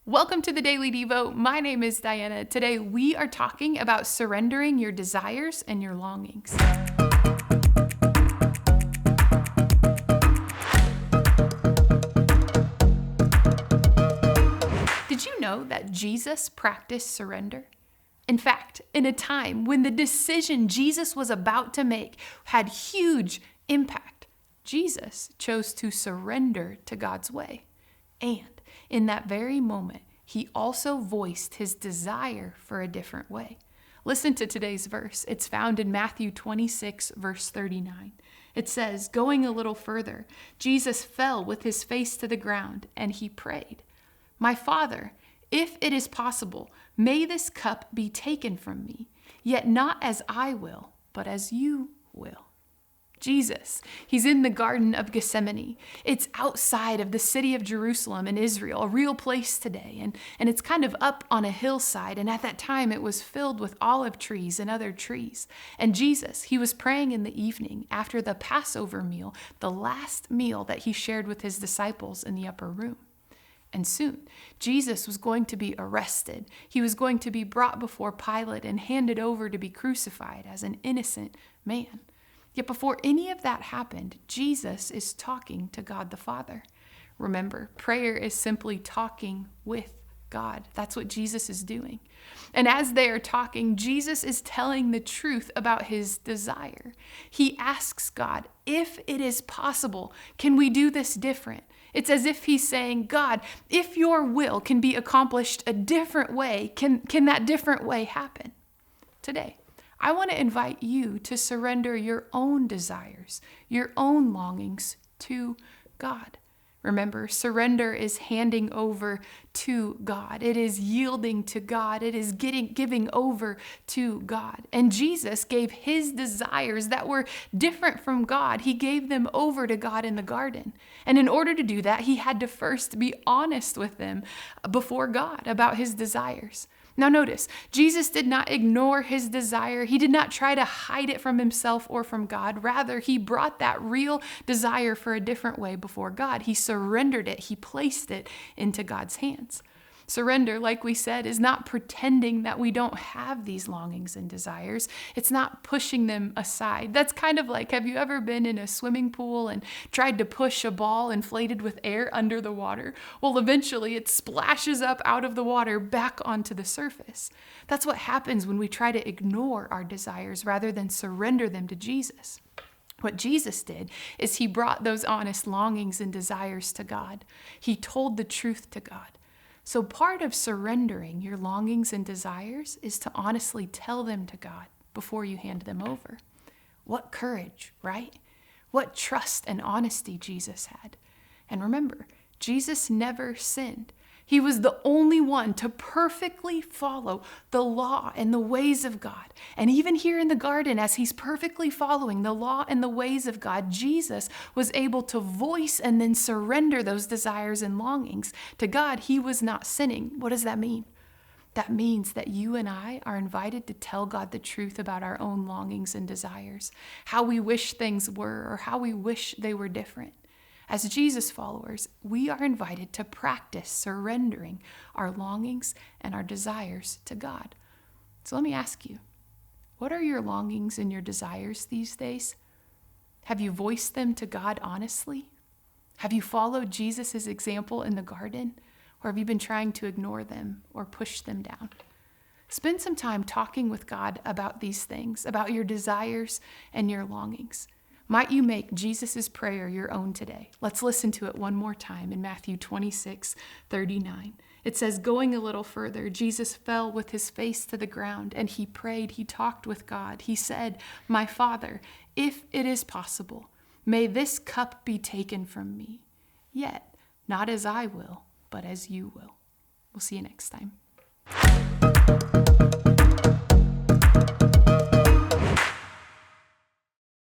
Welcome to the Daily Devo. My name is Diana. Today we are talking about surrendering your desires and your longings. Did you know that Jesus practiced surrender? In fact, in a time when the decision Jesus was about to make had huge impact, Jesus chose to surrender to God's way. And in that very moment, he also voiced his desire for a different way. Listen to today's verse. It's found in Matthew 26, verse 39. It says, going a little further, Jesus fell with his face to the ground and he prayed, "My Father, if it is possible, may this cup be taken from me, yet not as I will, but as you will." Jesus, he's in the Garden of Gethsemane. It's outside of the city of Jerusalem in Israel, a real place today. And it's kind of up on a hillside. And at that time, it was filled with olive trees and other trees. And Jesus, he was praying in the evening after the Passover meal, the last meal that he shared with his disciples in the upper room. And soon, Jesus was going to be arrested. He was going to be brought before Pilate and handed over to be crucified as an innocent man. Yet before any of that happened, Jesus is talking to God the Father. Remember, prayer is simply talking with God. That's what Jesus is doing. And as they are talking, Jesus is telling the truth about his desire. He asks God, if it is possible, can we do this different? It's as if he's saying, God, if your will can be accomplished a different way, can that different way happen? Today, I want to invite you to surrender your own desires, your own longings to God. Remember, surrender is handing over to God. It is yielding to God. It is giving over to God. And Jesus gave his desires that were different from God. He gave them over to God in the garden. And in order to do that, he had to first be honest with them before God about his desires. Now notice, Jesus did not ignore his desire. He did not try to hide it from himself or from God. Rather, he brought that real desire for a different way before God. He surrendered it. He placed it into God's hands. Surrender, like we said, is not pretending that we don't have these longings and desires. It's not pushing them aside. That's kind of like, have you ever been in a swimming pool and tried to push a ball inflated with air under the water? Well, eventually it splashes up out of the water back onto the surface. That's what happens when we try to ignore our desires rather than surrender them to Jesus. What Jesus did is he brought those honest longings and desires to God. He told the truth to God. So part of surrendering your longings and desires is to honestly tell them to God before you hand them over. What courage, right? What trust and honesty Jesus had. And remember, Jesus never sinned. He was the only one to perfectly follow the law and the ways of God. And even here in the garden, as he's perfectly following the law and the ways of God, Jesus was able to voice and then surrender those desires and longings to God. He was not sinning. What does that mean? That means that you and I are invited to tell God the truth about our own longings and desires, how we wish things were or how we wish they were different. As Jesus followers, we are invited to practice surrendering our longings and our desires to God. So let me ask you, what are your longings and your desires these days? Have you voiced them to God honestly? Have you followed Jesus' example in the garden? Or have you been trying to ignore them or push them down? Spend some time talking with God about these things, about your desires and your longings. Might you make Jesus' prayer your own today? Let's listen to it one more time in Matthew 26, 39. It says, going a little further, Jesus fell with his face to the ground and he prayed. He talked with God. He said, "My Father, if it is possible, may this cup be taken from me. Yet, not as I will, but as you will." We'll see you next time.